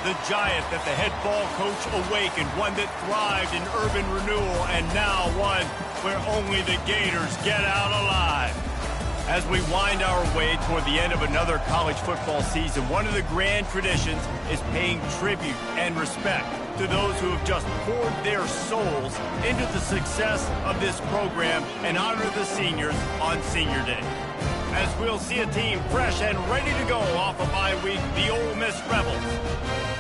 The giant that the head ball coach awakened, one that thrived in urban renewal, and now one where only the Gators get out alive. As we wind our way toward the end of another college football season, one of the grand traditions is paying tribute and respect to those who have just poured their souls into the success of this program and honor the seniors on Senior Day. As we'll see a team fresh and ready to go off a bye week, the Ole Miss Rebels,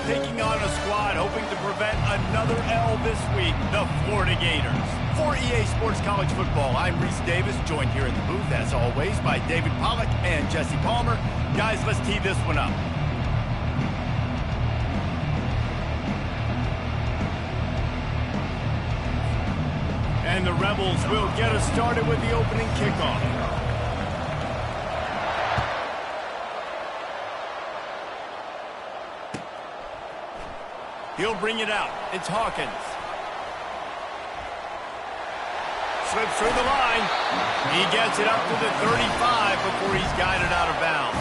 taking on a squad hoping to prevent another L this week, the Florida Gators. For EA Sports College Football, I'm Reese Davis, joined here in the booth, as always, by David Pollack and Jesse Palmer. Guys, let's tee this one up. And the Rebels will get us started with the opening kickoff. He'll bring it out. It's Hawkins. Slips through the line. He gets it up to the 35 before he's guided out of bounds.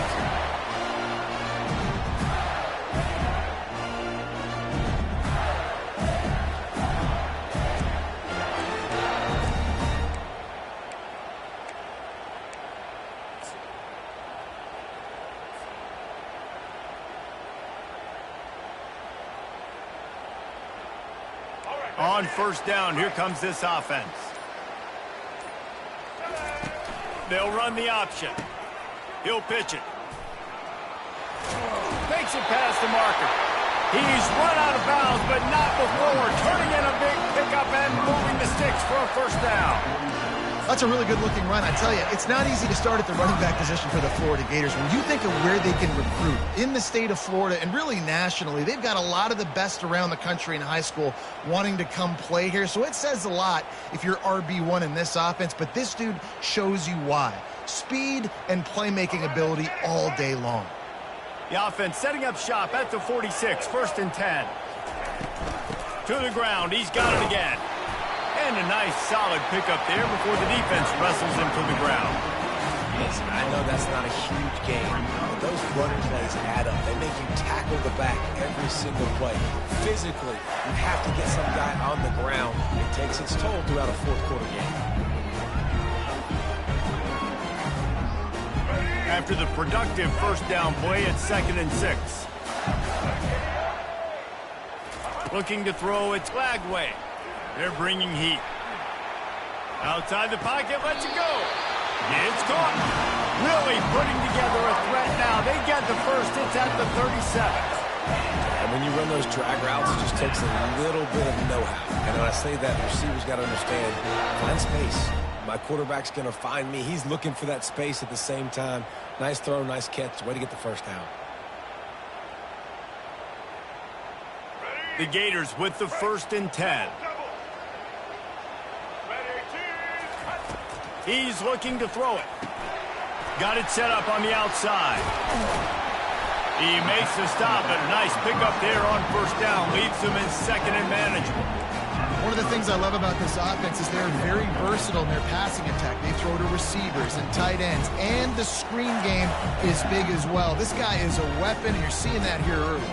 On first down, here comes this offense. They'll run the option. He'll pitch it. Makes it past the marker. He's run out of bounds, but not before turning in a big pickup and moving the sticks for a first down. That's a really good-looking run. I tell you, it's not easy to start at the running back position for the Florida Gators. When you think of where they can recruit in the state of Florida and really nationally, they've got a lot of the best around the country in high school wanting to come play here. So it says a lot if you're RB1 in this offense, but this dude shows you why. Speed and playmaking ability all day long. The offense setting up shop at the 46, first and 10. To the ground, he's got it again. And a nice, solid pickup there before the defense wrestles him to the ground. Listen, I know that's not a huge game, but those running plays add up. They make you tackle the back every single play. Physically, you have to get some guy on the ground. It takes its toll throughout a fourth-quarter game. After the productive first down play, it's 2nd and 6. Looking to throw, it's Lagway. They're bringing heat. Outside the pocket, lets it go. It's caught. Really putting together a threat now. They get the first. It's at the 37. And when you run those drag routes, it just takes a little bit of know-how. And when I say that, the receiver's got to understand, find space. My quarterback's going to find me. He's looking for that space at the same time. Nice throw, nice catch. Way to get the first down. The Gators with the 1st and 10. He's looking to throw it. Got it set up on the outside. He makes the stop, but a nice pickup there on first down. Leaves him in 2nd and manageable. One of the things I love about this offense is they're very versatile in their passing attack. They throw to receivers and tight ends, and the screen game is big as well. This guy is a weapon, and you're seeing that here early.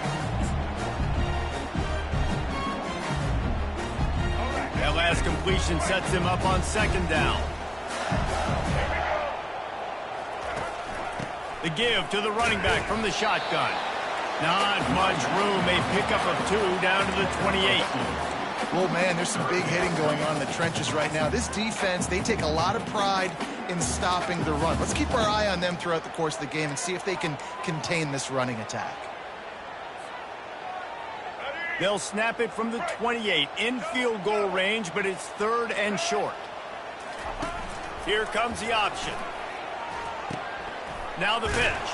That last completion sets him up on 2nd down. The give to the running back from the shotgun. Not much room. A pickup of 2 down to the 28. Well, man, there's some big hitting going on in the trenches right now. This defense, they take a lot of pride in stopping the run. Let's keep our eye on them throughout the course of the game and see if they can contain this running attack. They'll snap it from the 28 in field goal range, but it's 3rd and short. Here comes the option. Now the pitch.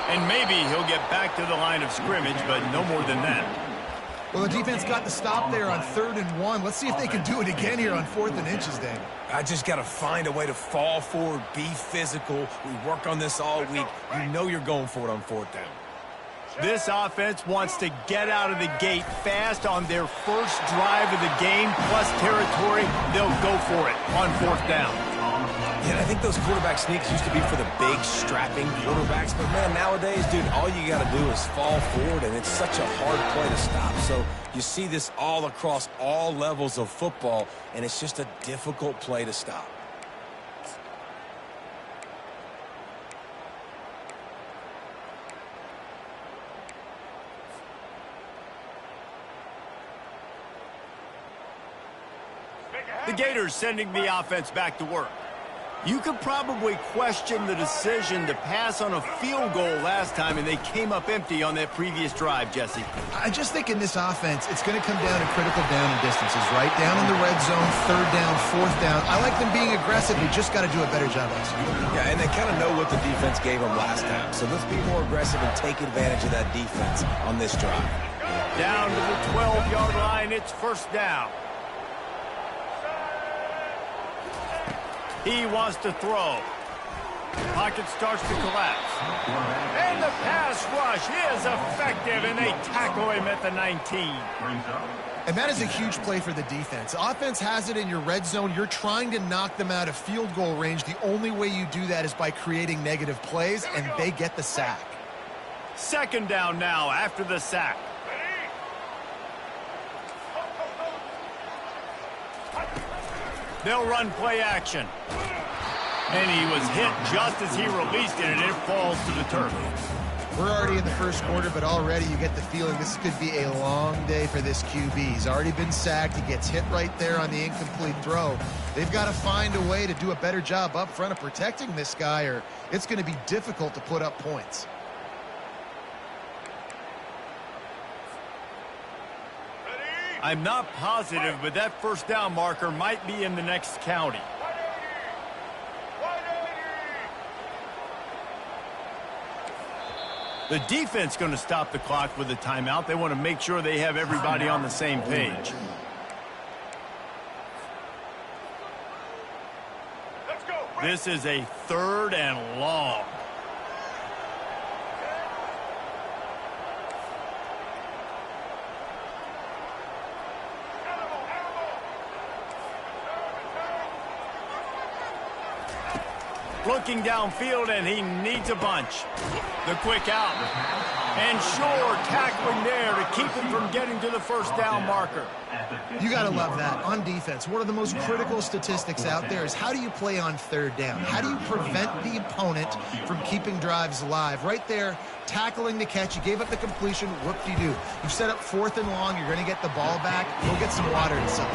And maybe he'll get back to the line of scrimmage, but no more than that. Well, the defense got the stop there on 3rd and 1. Let's see if they can do it again here on 4th and inches, David. I just got to find a way to fall forward, be physical. We work on this all week. You know you're going for it on 4th down. This offense wants to get out of the gate fast on their first drive of the game, plus territory. They'll go for it on 4th down. Yeah, I think those quarterback sneaks used to be for the big, strapping quarterbacks. But, man, nowadays, dude, all you got to do is fall forward, and it's such a hard play to stop. So you see this all across all levels of football, and it's just a difficult play to stop. The Gators sending the offense back to work. You could probably question the decision to pass on a field goal last time, and they came up empty on that previous drive, Jesse. I just think in this offense, it's going to come down to critical down and distances, right? Down in the red zone, third down, fourth down. I like them being aggressive. They just got to do a better job executing. Yeah, and they kind of know what the defense gave them last time. So let's be more aggressive and take advantage of that defense on this drive. Down to the 12-yard line, it's first down. He wants to throw. Pocket starts to collapse. And the pass rush is effective, and they tackle him at the 19. And that is a huge play for the defense. Offense has it in your red zone. You're trying to knock them out of field goal range. The only way you do that is by creating negative plays, and they get the sack. Second down now after the sack. They'll run play action. And he was hit just as he released it, and it falls to the turf. We're already in the first quarter, but already you get the feeling this could be a long day for this QB. He's already been sacked. He gets hit right there on the incomplete throw. They've got to find a way to do a better job up front of protecting this guy, or it's going to be difficult to put up points. I'm not positive, but that first down marker might be in the next county. The defense going to stop the clock with a timeout. They want to make sure they have everybody on the same page. This is a third and long. Looking downfield, and he needs a bunch. The quick out. And Shore tackling there to keep him from getting to the first down marker. You got to love that. On defense, one of the most critical statistics out there is how do you play on third down? How do you prevent the opponent from keeping drives alive? Right there, tackling the catch. You gave up the completion. Whoop-de-doo. You've set up fourth and long. You're going to get the ball back. Go get some water inside.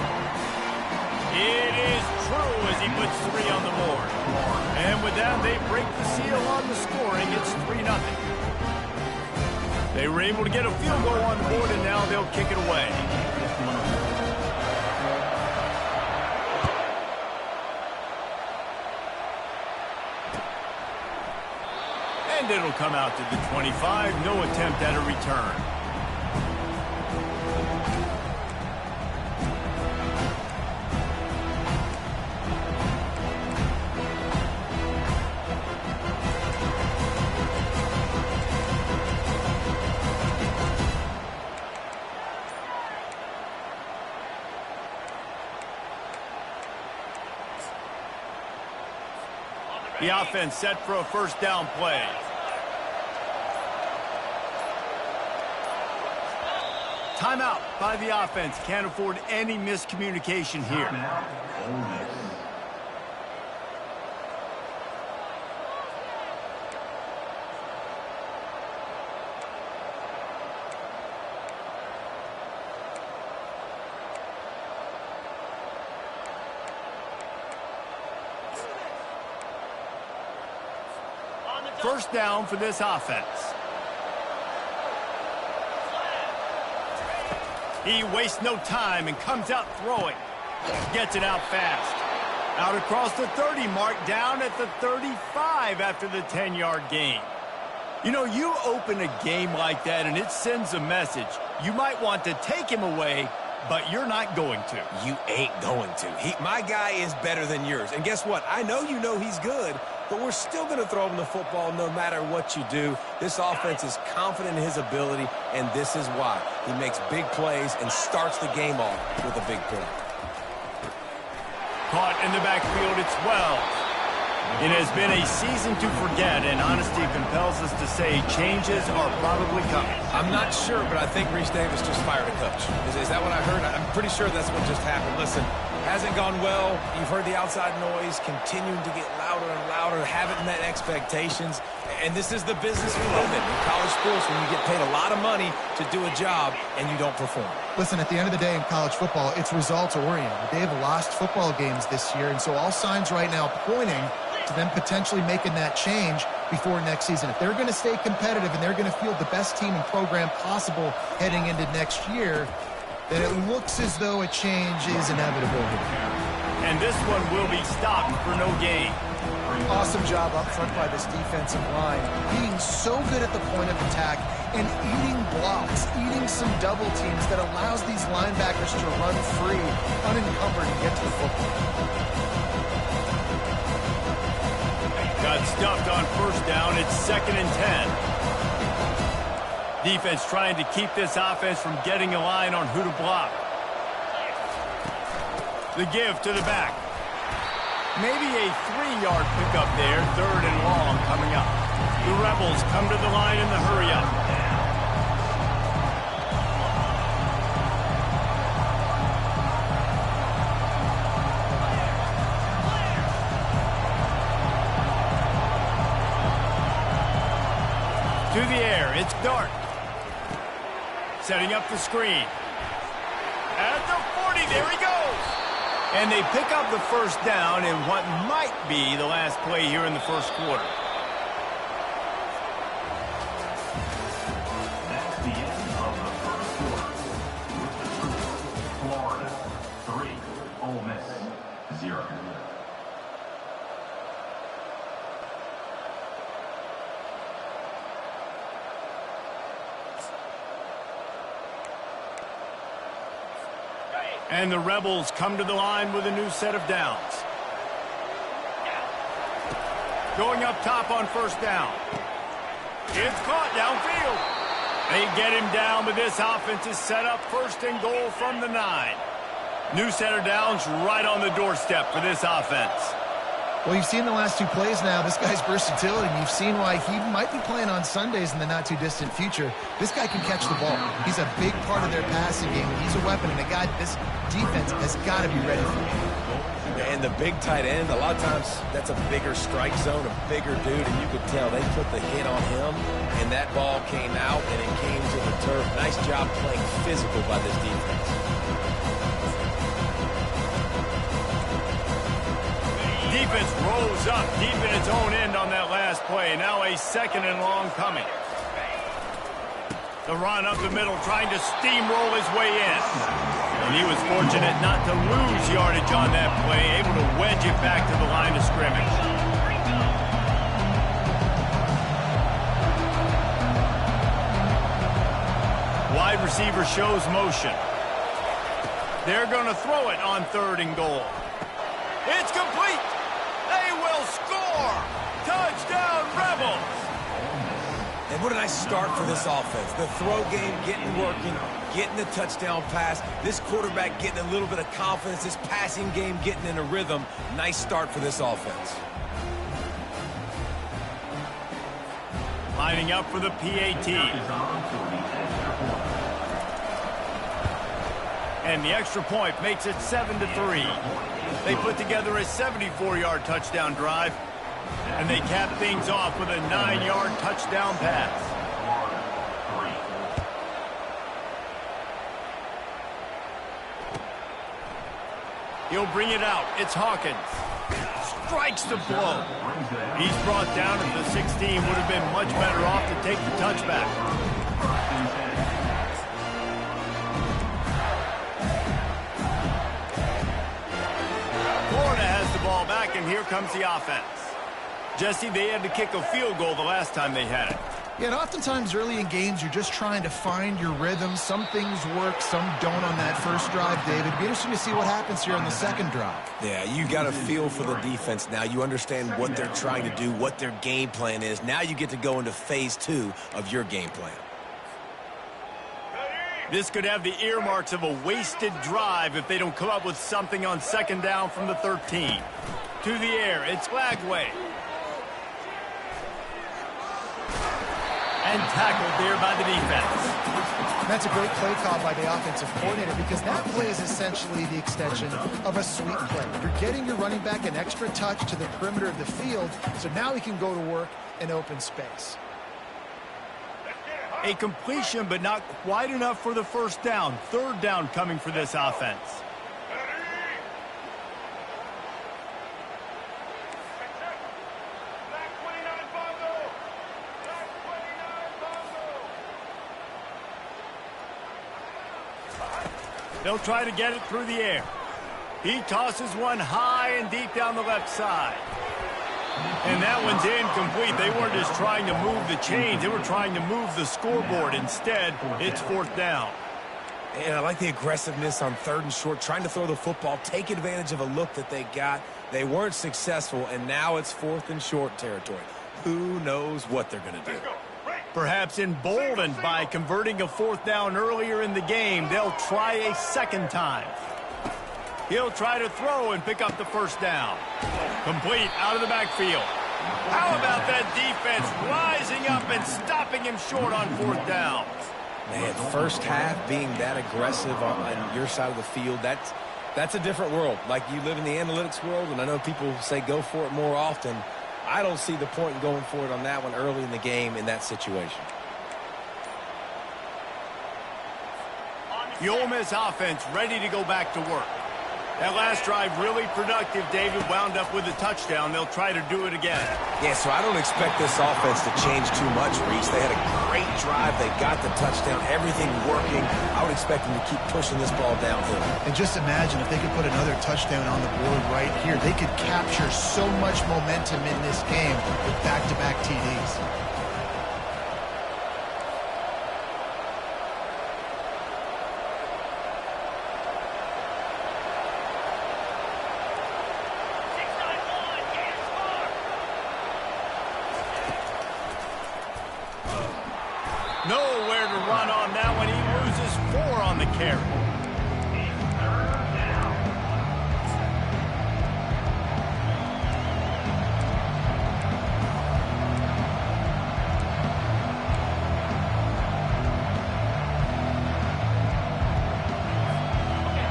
It is true as he puts 3 on the board. And with that, they break the seal on the scoring. It's 3-0. They were able to get a field goal on the board, and now they'll kick it away. And it'll come out to the 25. No attempt at a return. The offense set for a first down play. Timeout by the offense. Can't afford any miscommunication here. First down for this offense. He wastes no time and comes out throwing. Gets it out fast. Out across the 30 mark, down at the 35 after the 10-yard gain. You know, you open a game like that and it sends a message. You might want to take him away, but you're not going to. You ain't going to. My guy is better than yours. And guess what? I know you know he's good, but we're still going to throw him the football no matter what you do. This offense is confident in his ability, and this is why. He makes big plays and starts the game off with a big play. Caught in the backfield, it's Wells. It has been a season to forget, and honesty compels us to say changes are probably coming. I'm not sure, but I think Reese Davis just fired a coach. Is that what I heard? I'm pretty sure that's what just happened. Listen, hasn't gone well. You've heard the outside noise continuing to get louder and louder, haven't met expectations. And this is the business we live in college sports, when you get paid a lot of money to do a job and you don't perform. Listen, at the end of the day in college football, it's results-oriented. They have lost football games this year, and so all signs right now pointing to them potentially making that change before next season. If they're going to stay competitive and they're going to field the best team and program possible heading into next year, then it looks as though a change is inevitable here. And this one will be stopped for no gain. Awesome job up front by this defensive line, being so good at the point of attack and eating blocks, eating some double teams that allows these linebackers to run free, unencumbered, and get to the football. Got stuffed on first down. It's 2nd and 10. Defense trying to keep this offense from getting a line on who to block. The give to the back. Maybe a 3-yard pickup there. 3rd and long coming up. The Rebels come to the line in the hurry-up. To the air, it's Dart. Setting up the screen. At the 40, there he goes. And they pick up the first down in what might be the last play here in the first quarter. That's the end of the first quarter. Florida 3, Ole Miss 0. And the Rebels come to the line with a new set of downs. Going up top on first down. It's caught downfield. They get him down, but this offense is set up 1st and goal from the 9. New set of downs right on the doorstep for this offense. Well, you've seen the last 2 plays now. This guy's versatility, and you've seen why he might be playing on Sundays in the not-too-distant future. This guy can catch the ball. He's a big part of their passing game. He's a weapon, and a guy this defense has got to be ready for him. And the big tight end, a lot of times that's a bigger strike zone, a bigger dude, and you could tell they put the hit on him, and that ball came out, and it came to the turf. Nice job playing physical by this defense. Defense rolls up deep in its own end on that last play. Now a 2nd and long coming. The run up the middle, trying to steamroll his way in. And he was fortunate not to lose yardage on that play, able to wedge it back to the line of scrimmage. Wide receiver shows motion. They're going to throw it on 3rd and goal. It's complete. They will score. Touchdown, Rebels. And what a nice start for this offense. The throw game getting working, getting the touchdown pass. This quarterback getting a little bit of confidence. This passing game getting in a rhythm. Nice start for this offense. Lining up for the PAT. And the extra point makes it 7-3. They put together a 74-yard touchdown drive. And they cap things off with a 9-yard touchdown pass. He'll bring it out. It's Hawkins. Strikes the blow. He's brought down at the 16. Would have been much better off to take the touchback. Florida has the ball back, and here comes the offense. Jesse, they had to kick a field goal the last time they had it. Yeah, and oftentimes early in games, you're just trying to find your rhythm. Some things work, some don't on that first drive, David. It'd be interesting to see what happens here on the second drive. Yeah, you got a feel for the defense now. You understand what they're trying to do, what their game plan is. Now you get to go into phase 2 of your game plan. This could have the earmarks of a wasted drive if they don't come up with something on second down from the 13. To the air, it's Lagway. And tackled there by the defense. That's a great play call by the offensive coordinator because that play is essentially the extension of a sweep play. You're getting your running back an extra touch to the perimeter of the field, so now he can go to work in open space. A completion, but not quite enough for the first down. Third down coming for this offense. They'll try to get it through the air. He tosses one high and deep down the left side. And that one's incomplete. They weren't just trying to move the chains. They were trying to move the scoreboard. Instead, it's fourth down. And I like the aggressiveness on third and short, trying to throw the football, take advantage of a look that they got. They weren't successful, and now it's fourth and short territory. Who knows what they're going to do? Perhaps emboldened by converting a fourth down earlier in the game, they'll try a second time. He'll try to throw and pick up the first down. Complete out of the backfield. How about that defense rising up and stopping him short on fourth down? Man, first half being that aggressive on your side of the field, that's a different world. Like, you live in the analytics world, and I know people say go for it more often. I don't see the point in going for it on that one early in the game in that situation. The Ole Miss offense ready to go back to work. That last drive really productive. David wound up with a touchdown. They'll try to do it again. Yeah, so I don't expect this offense to change too much, Reese. They had a great drive. They got the touchdown. Everything working. I would expect them to keep pushing this ball downhill. And just imagine if they could put another touchdown on the board right here. They could capture so much momentum in this game with back-to-back TDs. Nowhere to run on that one. He loses 4 on the carry.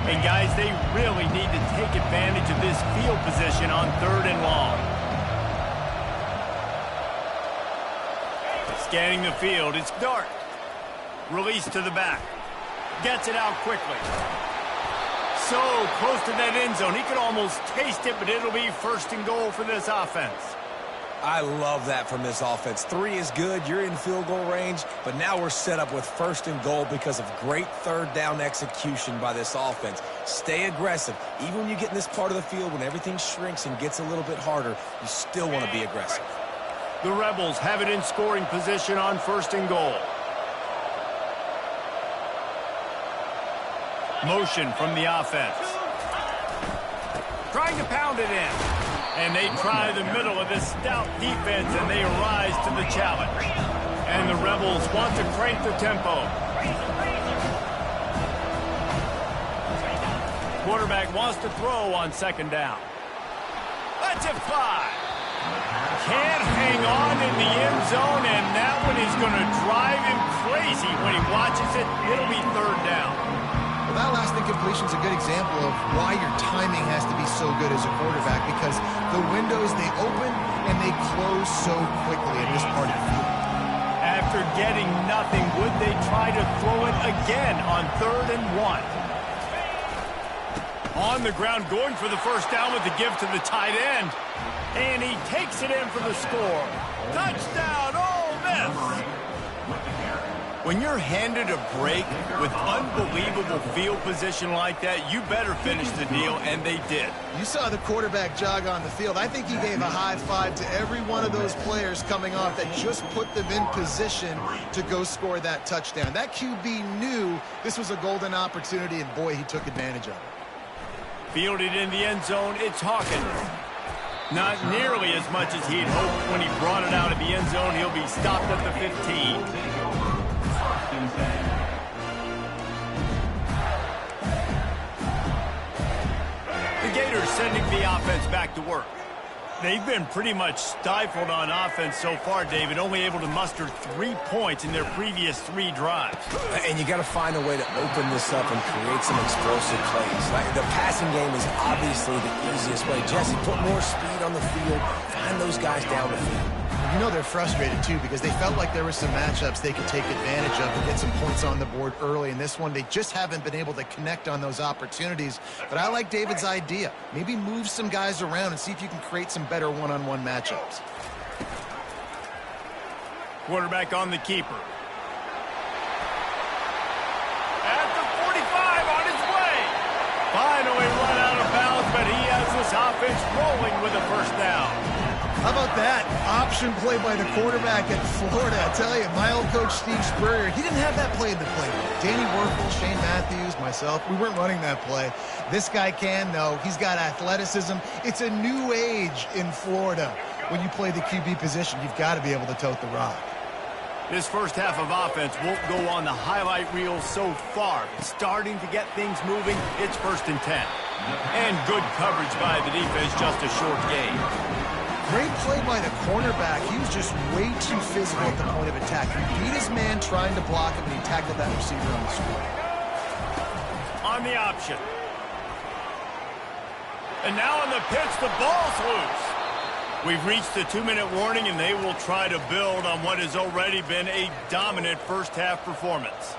And guys, they really need to take advantage of this field position on third and long. Scanning the field, it's dark. Release to the back. Gets it out quickly. So close to that end zone. He could almost taste it, but it'll be first and goal for this offense. I love that from this offense. 3 is good. You're in field goal range, but now we're set up with first and goal because of great third down execution by this offense. Stay aggressive. Even when you get in this part of the field, when everything shrinks and gets a little bit harder, you still want to be aggressive. The Rebels have it in scoring position on first and goal. Motion from the offense. Trying to pound it in. And they try the middle of this stout defense, and they rise to the challenge. And the Rebels want to crank the tempo. Quarterback wants to throw on second down. Let's it fly. Can't hang on in the end zone, and that one is going to drive him crazy when he watches it. It'll be third down. Well, that last incompletion is a good example of why your timing has to be so good as a quarterback, because the windows, they open and they close so quickly in this part of the field. After getting nothing, would they try to throw it again on third and 1? On the ground, going for the first down with the give to the tight end. And he takes it in for the score. Touchdown, Ole Miss! When you're handed a break with unbelievable field position like that, you better finish the deal, and they did. You saw the quarterback jog on the field. I think he gave a high five to every one of those players coming off that just put them in position to go score that touchdown. That QB knew this was a golden opportunity, and boy, he took advantage of it. Fielded in the end zone, it's Hawkins. Not nearly as much as he'd hoped when he brought it out of the end zone. He'll be stopped at the 15. The Gators sending the offense back to work. They've been pretty much stifled on offense so far, David, only able to muster 3 points in their previous 3 drives. And you got to find a way to open this up and create some explosive plays. Like, the passing game is obviously the easiest way. Jesse, put more speed on the field. Find those guys down the field. You know they're frustrated, too, because they felt like there were some matchups they could take advantage of and get some points on the board early. In this one, they just haven't been able to connect on those opportunities. But I like David's idea. Maybe move some guys around and see if you can create some better one-on-one matchups. Quarterback on the keeper. At the 45, on his way. Finally run out of bounds, but he has this offense rolling with a first down. How about that option play by the quarterback at Florida? I tell you, my old coach Steve Spurrier, he didn't have that play in the playbook. Danny Werfel, Shane Matthews, myself, we weren't running that play. This guy can, though. He's got athleticism. It's a new age in Florida. When you play the QB position, you've got to be able to tote the rock. This first half of offense won't go on the highlight reel so far. It's starting to get things moving. It's 1st and 10. And good coverage by the defense, just a short gain. Great play by the cornerback. He was just way too physical at the point of attack. He beat his man trying to block him, and he tackled that receiver on the screen. On the option. And now on the pitch, the ball's loose. We've reached the 2-minute warning, and they will try to build on what has already been a dominant first-half performance.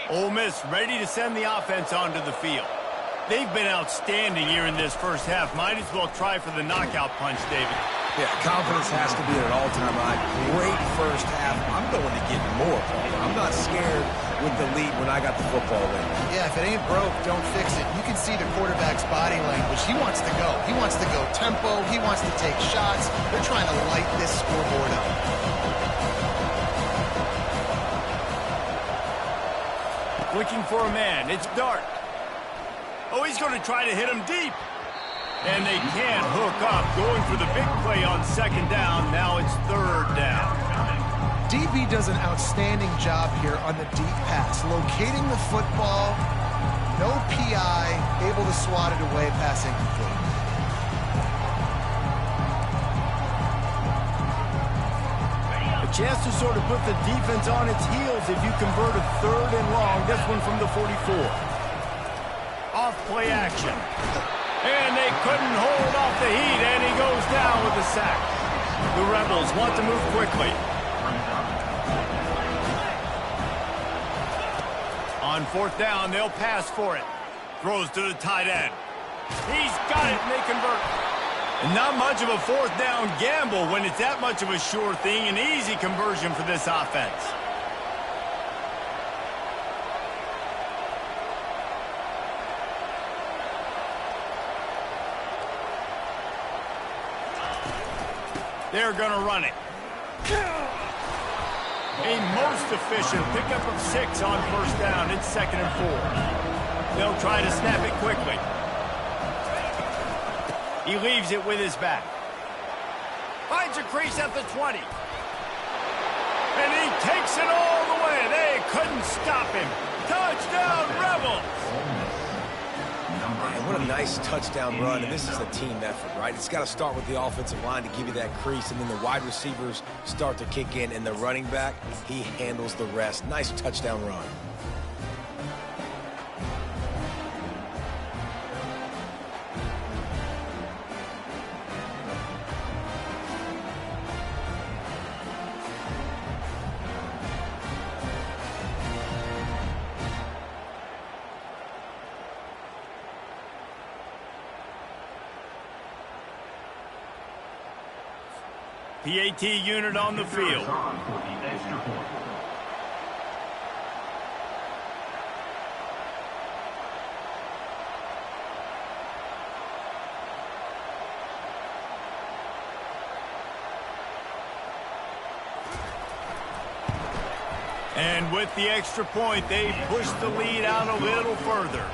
Ole Miss ready to send the offense onto the field. They've been outstanding here in this first half. Might as well try for the knockout punch, David. Yeah, confidence has to be at an all-time high. Great first half. I'm going to get more, Paul. I'm not scared with the lead when I got the football in. Yeah, if it ain't broke, don't fix it. You can see the quarterback's body language. He wants to go. He wants to go tempo. He wants to take shots. They're trying to light this scoreboard up. Looking for a man. It's Dart. Oh, he's going to try to hit him deep. And they can't hook up. Going for the big play on 2nd down. Now it's 3rd down. DB does an outstanding job here on the deep pass. Locating the football. No PI. Able to swat it away, pass incomplete. A chance to sort of put the defense on its heels if you convert a 3rd and long. This one from the 44. Off play action. And they couldn't hold off the heat, and he goes down with a sack. The Rebels want to move quickly. On 4th down, they'll pass for it. Throws to the tight end. He's got it, and they convert. And not much of a 4th down gamble when it's that much of a sure thing. An easy conversion for this offense. They're going to run it. A most efficient pickup of 6 on 1st down. It's 2nd and 4. They'll try to snap it quickly. He leaves it with his back. Finds a crease at the 20. And he takes it all the way. They couldn't stop him. Touchdown, Rebels! Man, what a nice touchdown run, and this is a team effort, right? It's got to start with the offensive line to give you that crease, and then the wide receivers start to kick in, and the running back, he handles the rest. Nice touchdown run. PAT unit on the field. And with the extra point, they push the lead out a little further.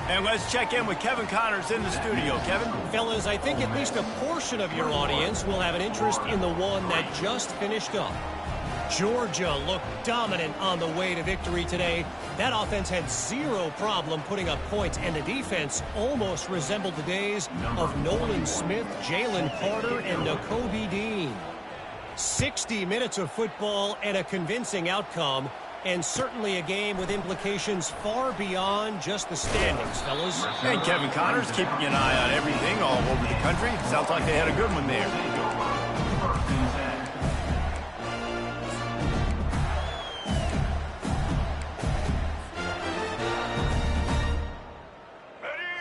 And let's check in with Kevin Connors in the studio. Kevin? Fellas, I think at least a portion of your audience will have an interest in the one that just finished up. Georgia looked dominant on the way to victory today. That offense had zero problem putting up points, and the defense almost resembled the days of Nolan Smith, Jalen Carter, and Nakobe Dean. 60 minutes of football and a convincing outcome, and certainly a game with implications far beyond just the standings, fellas. And Kevin Connors keeping an eye on everything all over the country. Sounds like they had a good one there.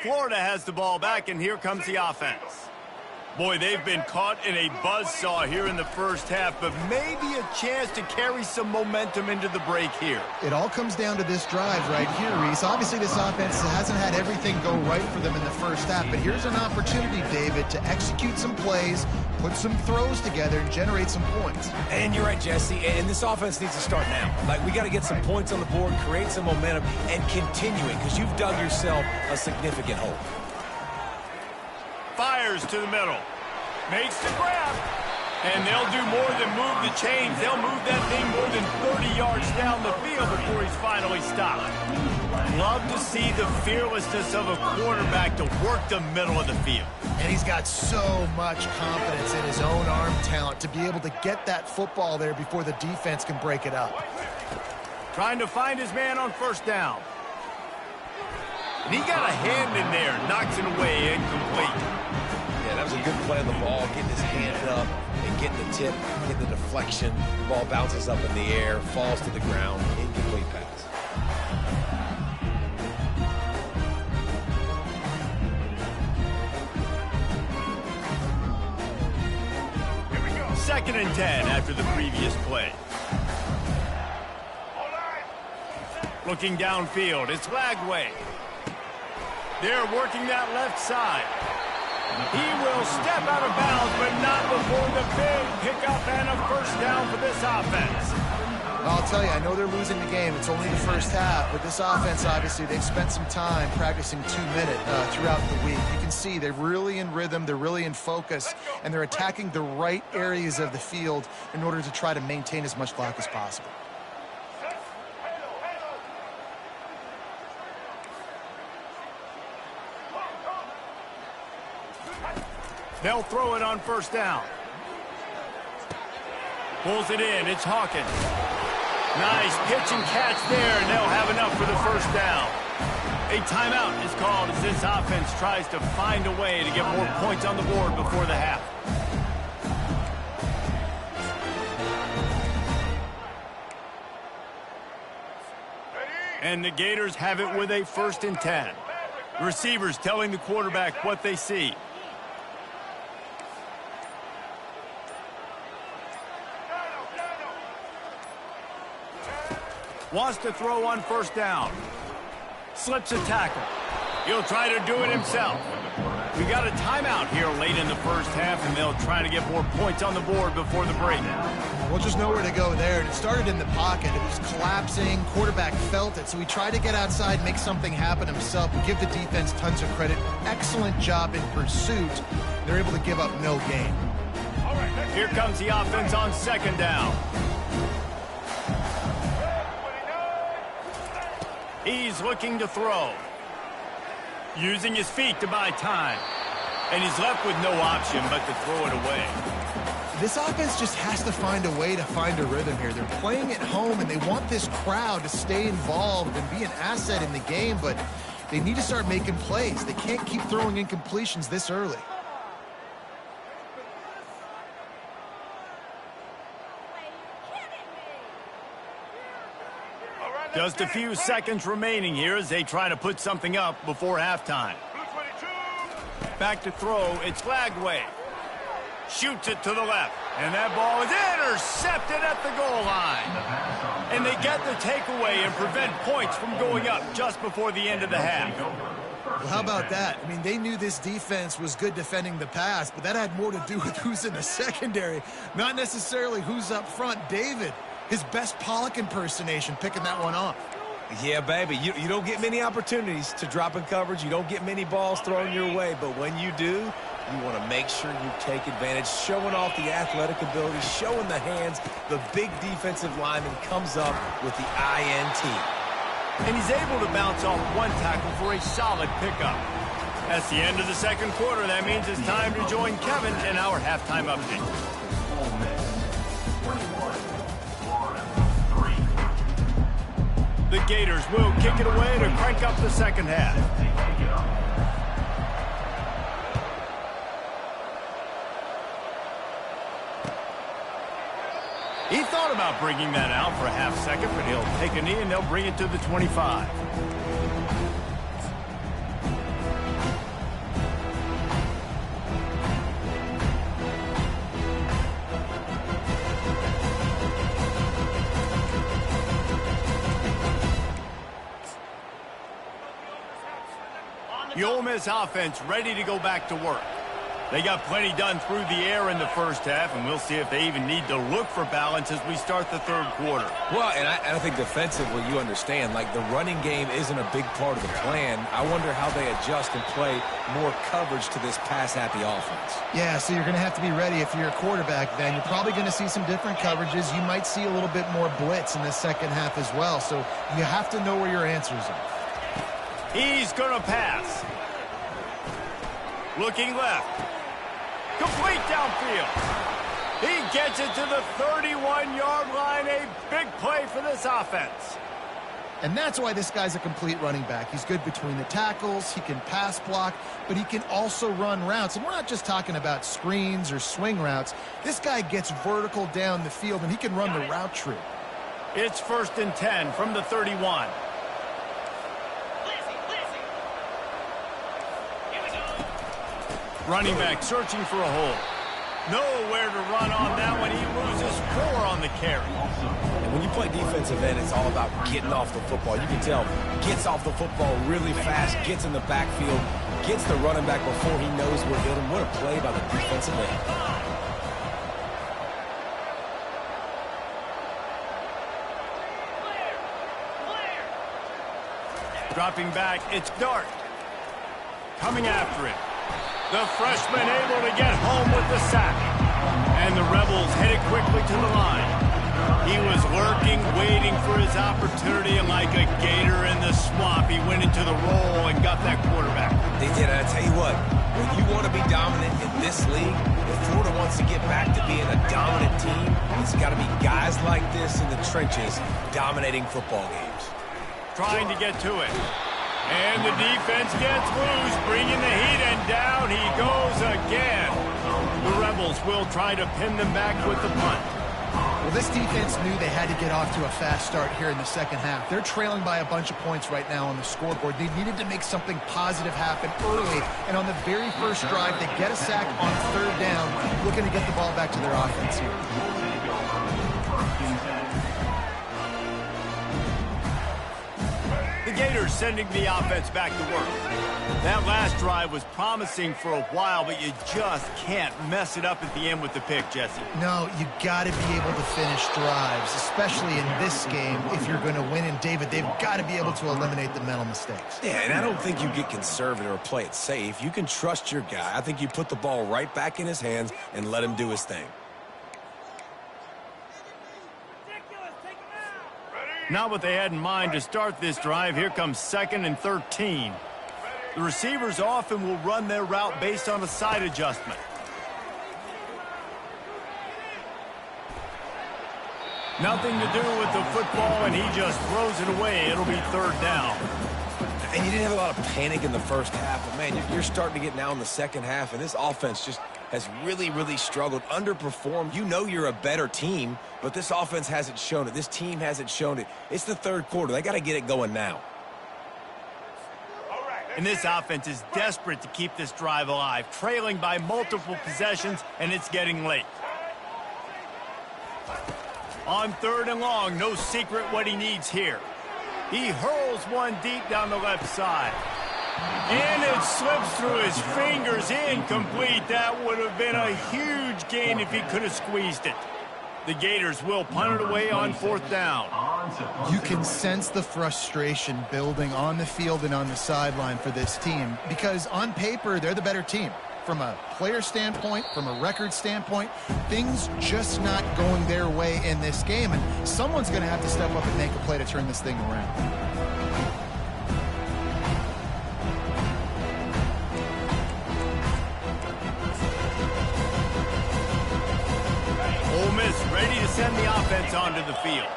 Florida has the ball back, and here comes the offense. Boy, they've been caught in a buzzsaw here in the first half, but maybe a chance to carry some momentum into the break here. It all comes down to this drive right here, Reese. Obviously, this offense hasn't had everything go right for them in the first half, but here's an opportunity, David, to execute some plays, put some throws together, and generate some points. And you're right, Jesse, and this offense needs to start now. Like, we got to get some points on the board, create some momentum, and continue it, because you've dug yourself a significant hole. Fires to the middle. Makes the grab. And they'll do more than move the chains. They'll move that thing more than 30 yards down the field before he's finally stopped. Love to see the fearlessness of a quarterback to work the middle of the field. And he's got so much confidence in his own arm talent to be able to get that football there before the defense can break it up. Trying to find his man on first down. And he got a hand in there, knocks it away, incomplete. Yeah, that was a good play on the ball, getting his hand up and getting the tip, getting the deflection. The ball bounces up in the air, falls to the ground, incomplete pass. Here we go. 2nd and 10 after the previous play. Looking downfield, it's Lagway. They're working that left side. He will step out of bounds, but not before the big pickup and a first down for this offense. I'll tell you, I know they're losing the game. It's only the first half, but this offense, obviously, they've spent some time practicing 2-minute throughout the week. You can see they're really in rhythm, they're really in focus, and they're attacking the right areas of the field in order to try to maintain as much clock as possible. They'll throw it on first down. Pulls it in. It's Hawkins. Nice pitch and catch there, and they'll have enough for the first down. A timeout is called as this offense tries to find a way to get more points on the board before the half. And the Gators have it with a 1st and 10. The receivers telling the quarterback what they see. Wants to throw on first down. Slips a tackle. He'll try to do it himself. We got a timeout here late in the first half, and they'll try to get more points on the board before the break. Well, just nowhere to go there. And it started in the pocket. It was collapsing. Quarterback felt it, so he tried to get outside and make something happen himself and give the defense tons of credit. Excellent job in pursuit. They're able to give up no gain. Here comes the offense on 2nd down. He's looking to throw. Using his feet to buy time. And he's left with no option but to throw it away. This offense just has to find a way to find a rhythm here. They're playing at home, and they want this crowd to stay involved and be an asset in the game, but they need to start making plays. They can't keep throwing incompletions this early. Just a few seconds remaining here as they try to put something up before halftime. Back to throw, it's Lagway. Shoots it to the left, and that ball is intercepted at the goal line. And they get the takeaway and prevent points from going up just before the end of the half. Well, how about that? I mean, they knew this defense was good defending the pass, but that had more to do with who's in the secondary, not necessarily who's up front. David, his best Pollock impersonation, picking that one off. Yeah, baby, you don't get many opportunities to drop in coverage. You don't get many balls thrown your way, but when you do, you want to make sure you take advantage, showing off the athletic ability, showing the hands. The big defensive lineman comes up with the INT. And he's able to bounce off one tackle for a solid pickup. That's the end of the second quarter. That means it's time to join Kevin in our halftime update. Ole Miss 21, Florida 3. The Gators will kick it away to crank up the second half. Take it off. He thought about bringing that out for a half second, but he'll take a knee and they'll bring it to the 25. The Ole Miss offense ready to go back to work. They got plenty done through the air in the first half, and we'll see if they even need to look for balance as we start the third quarter. Well, and I think defensively, you understand, like the running game isn't a big part of the plan. I wonder how they adjust and play more coverage to this pass-happy offense. Yeah, so you're going to have to be ready if you're a quarterback then. You're probably going to see some different coverages. You might see a little bit more blitz in the second half as well, so you have to know where your answers are. He's going to pass. Looking left. Complete downfield. He gets it to the 31-yard line. A big play for this offense. And that's why this guy's a complete running back. He's good between the tackles. He can pass block, but he can also run routes. And we're not just talking about screens or swing routes. This guy gets vertical down the field, and he can run the route tree. It's 1st and 10 from the 31. Running back searching for a hole. Nowhere to run on that one. He loses 4 on the carry. And when you play defensive end, it's all about getting off the football. You can tell, gets off the football really fast, gets in the backfield, gets the running back before he knows what hit him. What a play by the defensive end. Dropping back, it's Dart. Coming after it. The freshman able to get home with the sack. And the Rebels headed quickly to the line. He was lurking, waiting for his opportunity, and like a gator in the swamp, he went into the roll and got that quarterback. They did, and I tell you what, when you want to be dominant in this league, if Florida wants to get back to being a dominant team, it's got to be guys like this in the trenches dominating football games. Trying to get to it. And the defense gets loose, bringing the heat, and down he goes again. The Rebels will try to pin them back with the punt. Well, this defense knew they had to get off to a fast start here in the second half. They're trailing by a bunch of points right now on the scoreboard. They needed to make something positive happen early, and on the very first drive, they get a sack on 3rd down, looking to get the ball back to their offense here. The Gators sending the offense back to work. That last drive was promising for a while, but you just can't mess it up at the end with the pick, Jesse. No, you got to be able to finish drives, especially in this game if you're going to win. And, David, they've got to be able to eliminate the mental mistakes. Yeah, and I don't think you get conservative or play it safe. You can trust your guy. I think you put the ball right back in his hands and let him do his thing. Not what they had in mind to start this drive. Here comes 2nd and 13. The receivers often will run their route based on a side adjustment. Nothing to do with the football, and he just throws it away. It'll be 3rd down. And you didn't have a lot of panic in the first half, but, man, you're starting to get now in the second half, and this offense just has really, really struggled, underperformed. You know you're a better team, but this offense hasn't shown it. This team hasn't shown it. It's the 3rd quarter. They got to get it going now. And this offense is desperate to keep this drive alive, trailing by multiple possessions, and it's getting late. On 3rd and long, no secret what he needs here. He hurls one deep down the left side. And it slips through his fingers, incomplete. That would have been a huge gain if he could have squeezed it. The Gators will punt it away on 4th down. You can sense the frustration building on the field and on the sideline for this team because on paper, they're the better team. From a player standpoint, from a record standpoint, things just not going their way in this game. And someone's going to have to step up and make a play to turn this thing around. Ole Miss ready to send the offense onto the field.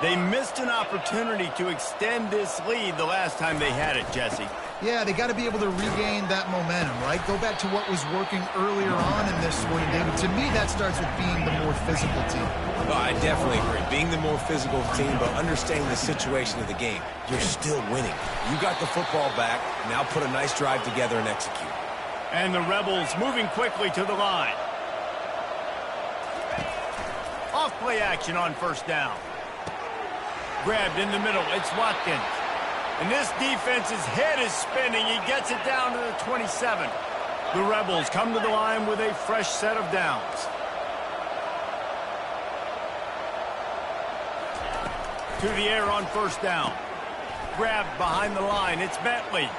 They missed an opportunity to extend this lead the last time they had it, Jesse. Yeah, they got to be able to regain that momentum, right? Go back to what was working earlier on in this one, David. To me, that starts with being the more physical team. Oh, I definitely agree. Being the more physical team, but understanding the situation of the game. You're still winning. You got the football back. Now put a nice drive together and execute. And the Rebels moving quickly to the line. Off play action on 1st down. Grabbed in the middle. It's Watkins. And this defense's head is spinning. He gets it down to the 27. The Rebels come to the line with a fresh set of downs. To the air on 1st down. Grabbed behind the line. It's Bentley.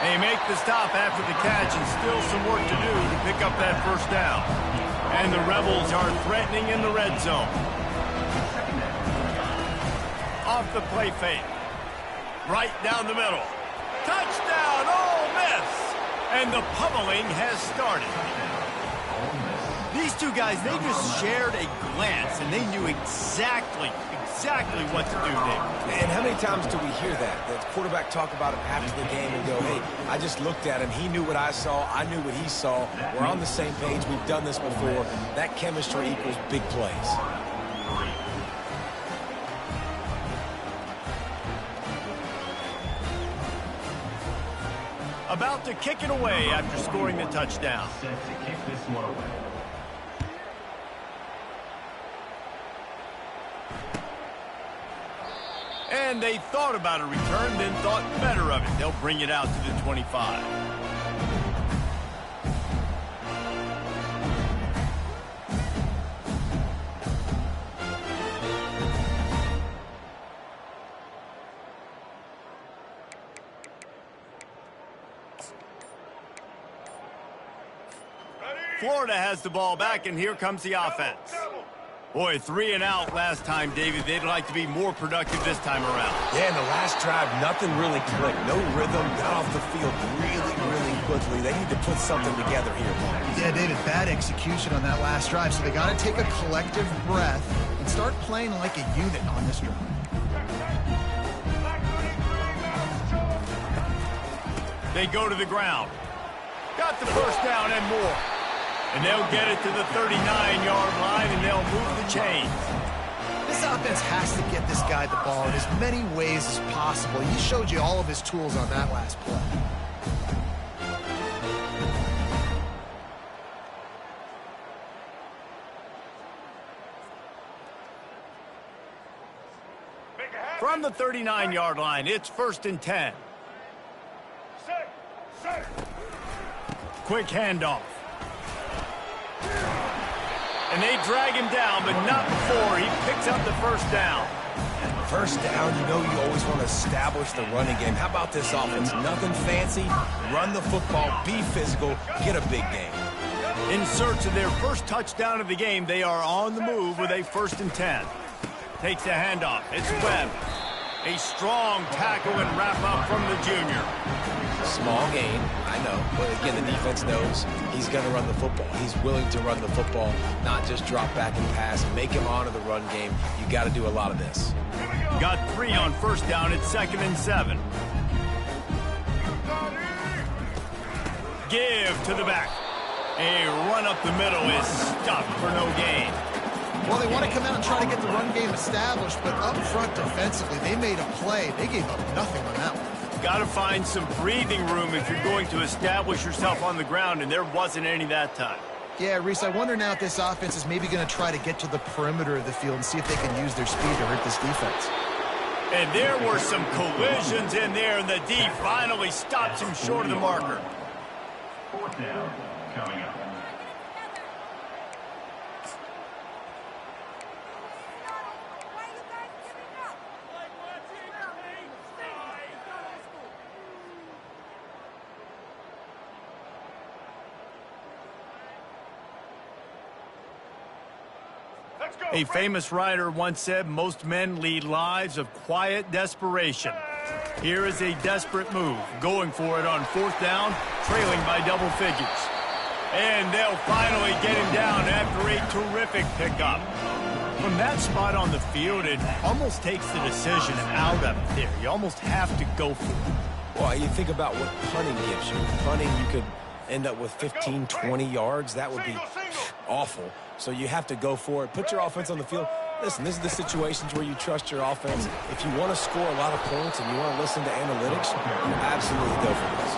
They make the stop after the catch and still some work to do to pick up that 1st down. And the Rebels are threatening in the red zone. Off the play fake. Right down the middle. Touchdown, Ole Miss! And the pummeling has started. These two guys, they just shared a glance, and they knew exactly what to do there. And how many times do we hear that? The quarterback talk about it after the game and go, hey, I just looked at him. He knew what I saw. I knew what he saw. We're on the same page. We've done this before. That chemistry equals big plays. About to kick it away after scoring the touchdown. Set to kick this one away. And they thought about a return, then thought better of it. They'll bring it out to the 25. Florida has the ball back, and here comes the offense. Boy, 3 and out last time, David. They'd like to be more productive this time around. Yeah, in the last drive, nothing really clicked. No rhythm, got off the field really quickly. They need to put something together here. Yeah, David, bad execution on that last drive, so they got to take a collective breath and start playing like a unit on this drive. They go to the ground. Got the 1st down and more. And they'll get it to the 39-yard line, and they'll move the chains. This offense has to get this guy the ball in as many ways as possible. He showed you all of his tools on that last play. From the 39-yard line, it's 1st and 10. Quick handoff. And they drag him down, but not before he picks up the 1st down. 1st down, you know you always want to establish the running game. How about this offense? Nothing fancy. Run the football, be physical, get a big game. In search of their first touchdown of the game, they are on the move with a 1st and 10. Takes the handoff. It's Webb. A strong tackle and wrap up from the junior. Small gain, I know, but again, the defense knows he's going to run the football. He's willing to run the football, not just drop back and pass, make him honor the run game. You got to do a lot of this. Got 3 on 1st down. It's 2nd and 7. Give to the back. A run up the middle is stopped for no gain. Well, they want to come out and try to get the run game established, but up front defensively, they made a play. They gave up nothing on that one. Got to find some breathing room if you're going to establish yourself on the ground, and there wasn't any that time. Yeah, Reese, I wonder now if this offense is maybe going to try to get to the perimeter of the field and see if they can use their speed to hurt this defense. And there were some collisions in there, and the D finally stops him short of the marker. 4th down coming up. A famous writer once said most men lead lives of quiet desperation. Here is a desperate move, going for it on fourth down, trailing by double figures. And they'll finally get him down after a terrific pickup. From that spot on the field, it almost takes the decision out of it there. You almost have to go for it. Well, you think about what punting gives you. Punting, you could end up with 15, 20 yards. That would be awful. So you have to go for it. Put your offense on the field. Listen, this is the situations where you trust your offense. If you want to score a lot of points and you want to listen to analytics, you absolutely go for this.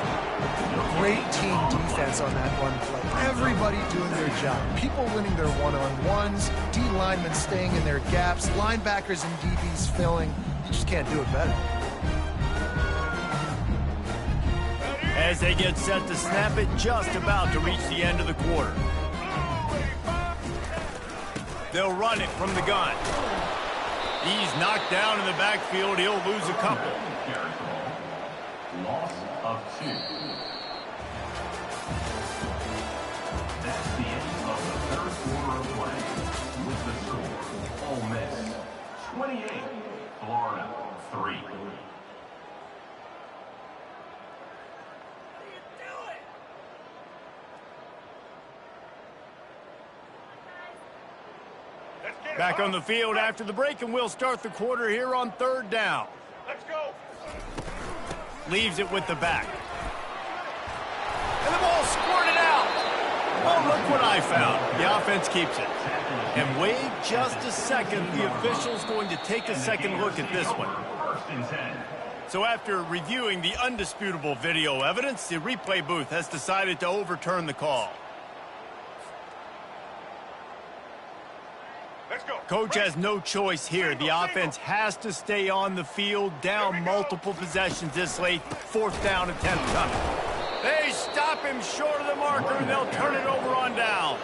Great team defense on that run play. Everybody doing their job. People winning their one-on-ones, D linemen staying in their gaps, linebackers and DBs filling. You just can't do it better. As they get set to snap it, just about to reach the end of the quarter. They'll run it from the gun. He's knocked down in the backfield. He'll lose a couple. Loss of 2. That's the end of the third quarter of play. With the score, Ole Miss 28, Florida 3. Back on the field after the break, and we'll start the quarter here on third down. Let's go. Leaves it with the back. And the ball squirted out. Oh, look what I found. The offense keeps it. And wait just a second. The official's going to take a second look at this one. So after reviewing the undisputable video evidence, the replay booth has decided to overturn the call. Coach has no choice here. The offense has to stay on the field, down multiple possessions this late. Fourth down attempt coming. They stop him short of the marker, and they'll turn it over on downs.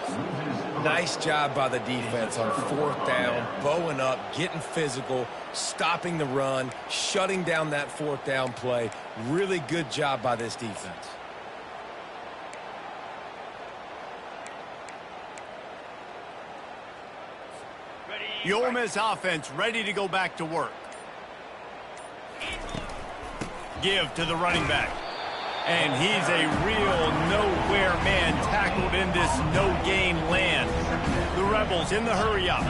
Nice job by the defense on fourth down, bowing up, getting physical, stopping the run, shutting down that fourth down play. Really good job by this defense. The Ole Miss offense ready to go back to work. Give to the running back. And he's a real nowhere man tackled in this no-gain land. The Rebels in the hurry-up.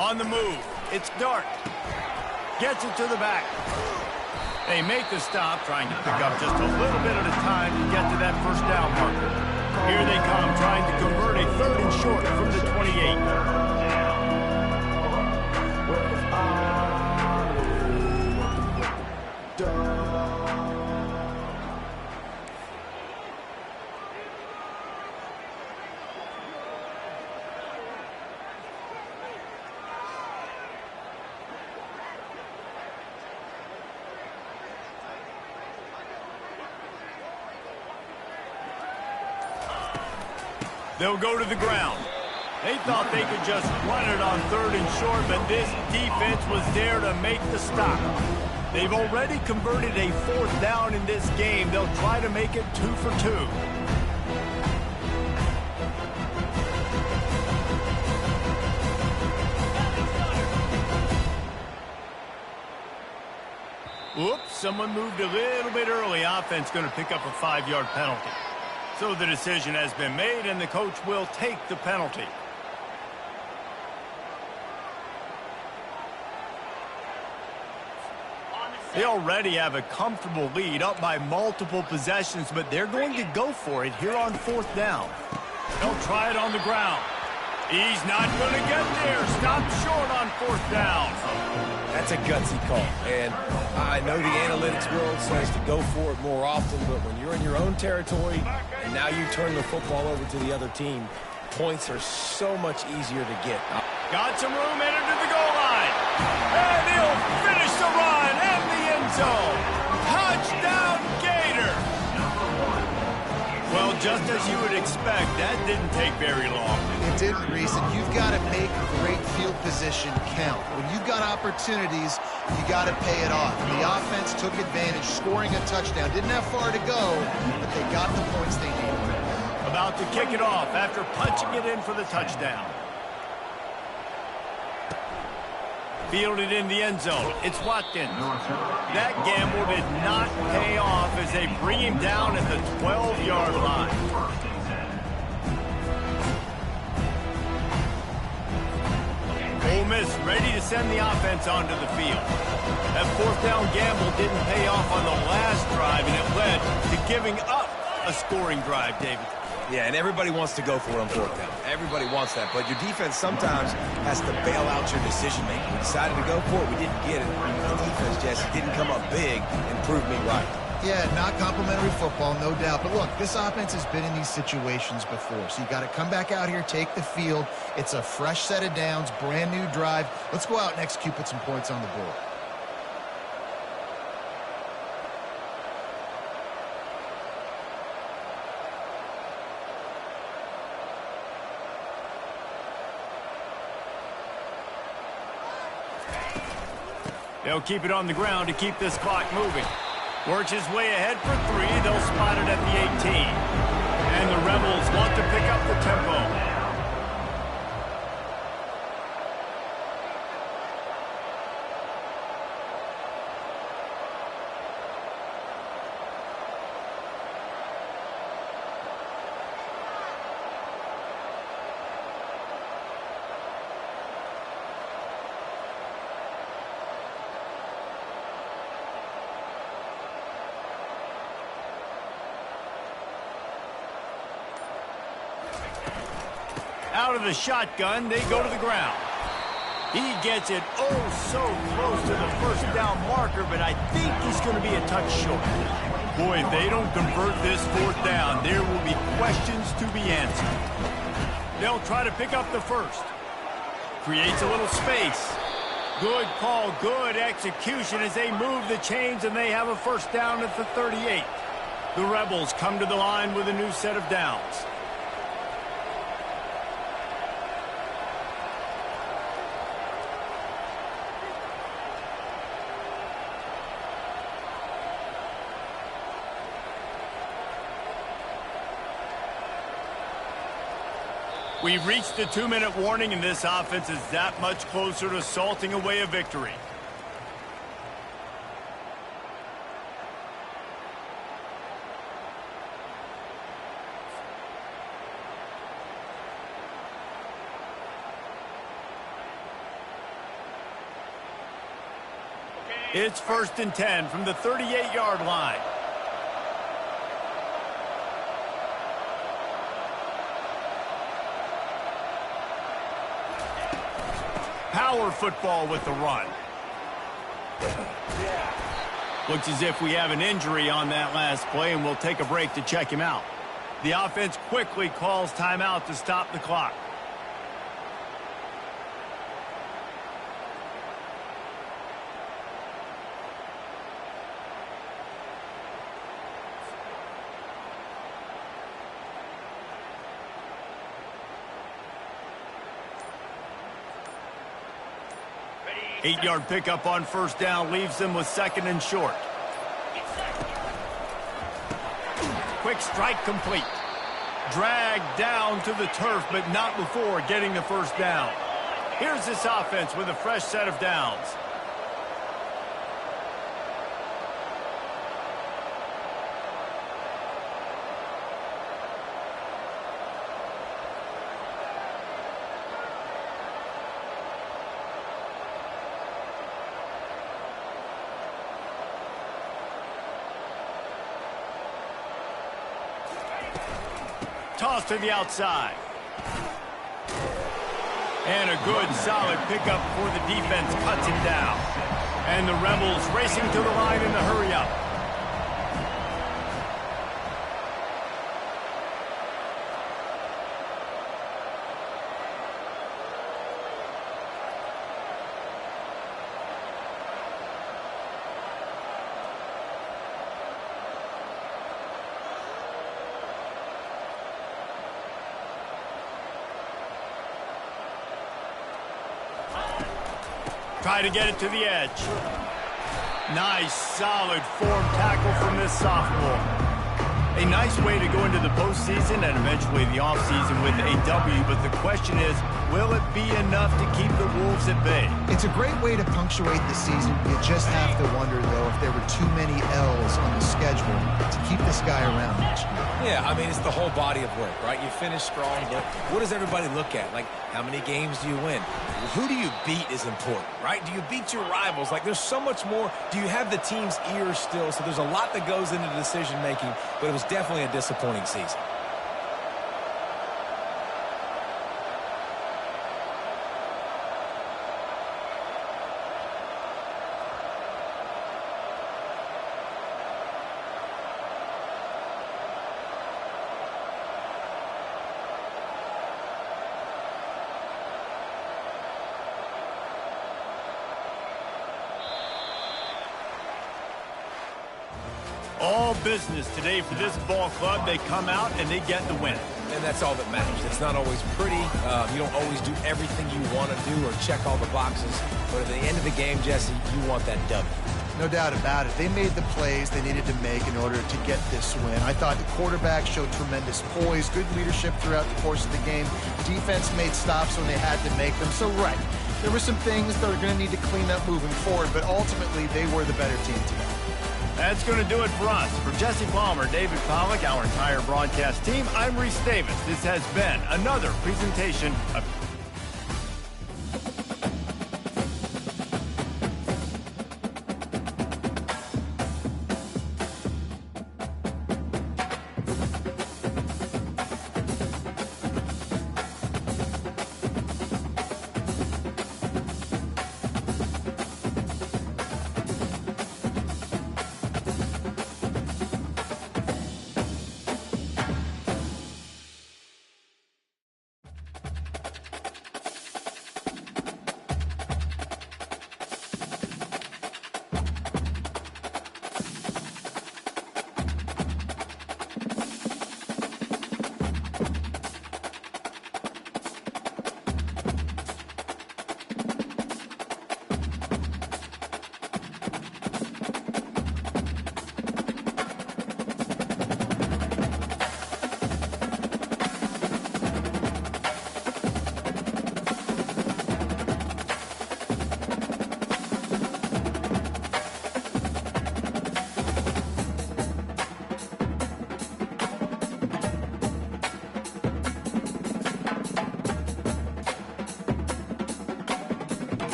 On the move. It's Dart. Gets it to the back. They make the stop, trying to pick up just a little bit at a time to get to that first down marker. Here they come, trying to convert a third and short from the 28. They'll go to the ground. They thought they could just run it on third and short, but this defense was there to make the stop. They've already converted a fourth down in this game. They'll try to make it 2 for 2. Oops, someone moved a little bit early. Offense going to pick up a 5-yard penalty. So the decision has been made, and the coach will take the penalty. They already have a comfortable lead, up by multiple possessions, but they're going to go for it here on fourth down. They'll try it on the ground. He's not going to get there. Stopped short on fourth down. That's a gutsy call. And I know the analytics world says to go for it more often, but when you're in your own territory and now you turn the football over to the other team, points are so much easier to get. Got some room, entered to the goal line. And he'll finish the run and the end zone. Touchdown, Gators! just as you would expect, that didn't take very long. It didn't, Reese, and you've got to make great field position count. When you've got opportunities, you got to pay it off. And the offense took advantage, scoring a touchdown. Didn't have far to go, but they got the points they needed. About to kick it off after punching it in for the touchdown. Fielded in the end zone. It's Watkins. That gamble did not pay off as they bring him down at the 12-yard line. Ole Miss ready to send the offense onto the field. That fourth down gamble didn't pay off on the last drive, and it led to giving up a scoring drive, David. Yeah, and everybody wants to go for it on fourth down. Everybody wants that, but your defense sometimes has to bail out your decision-making. We decided to go for it. We didn't get it. The defense, Jesse, didn't come up big and prove me right. Yeah, not complimentary football, no doubt. But look, this offense has been in these situations before, so you got to come back out here, take the field. It's a fresh set of downs, brand new drive. Let's go out and execute, put some points on the board. They'll keep it on the ground to keep this clock moving. Works his way ahead for 3. They'll spot it at the 18. And the Rebels want to pick up the tempo. Out of the shotgun, they go to the ground. He gets it oh so close to the first down marker, but I think he's going to be a touch short. Boy, if they don't convert this fourth down, there will be questions to be answered. They'll try to pick up the first. Creates a little space. Good call, good execution as they move the chains, and they have a first down at the 38. The Rebels come to the line with a new set of downs. We've reached the 2-minute warning, and this offense is that much closer to salting away a victory. It's 1st and 10 from the 38-yard line. Power football with the run. Looks as if we have an injury on that last play, and we'll take a break to check him out. The offense quickly calls timeout to stop the clock. Eight-yard pickup on first down leaves them with 2nd and short. Quick strike complete. Dragged down to the turf, but not before getting the first down. Here's this offense with a fresh set of downs. Toss to the outside. And a good, solid pickup for the defense cuts him down. And the Rebels racing to the line in the hurry-up. Try to get it to the edge. Nice, solid form tackle from this sophomore. A nice way to go into the postseason and eventually the offseason with a W, but the question is, will it be enough to keep the Wolves at bay? It's a great way to punctuate the season. You just have to wonder, though, if there were too many L's on the schedule to keep this guy around next year. Yeah, I mean, it's the whole body of work, right? You finish strong, but what does everybody look at? Like, how many games do you win? Who do you beat is important, right? Do you beat your rivals? Like, there's so much more. Do you have the team's ear still? So there's a lot that goes into decision-making, but it was definitely a disappointing season. All business today for this ball club. They come out and they get the win. And that's all that matters. It's not always pretty. You don't always do everything you want to do or check all the boxes. But at the end of the game, Jesse, you want that W. No doubt about it. They made the plays they needed to make in order to get this win. I thought the quarterback showed tremendous poise, good leadership throughout the course of the game. Defense made stops when they had to make them. So, right, there were some things that are going to need to clean up moving forward, but ultimately they were the better team today. That's going to do it for us. For Jesse Palmer, David Pollack, our entire broadcast team, I'm Reese Davis. This has been another presentation of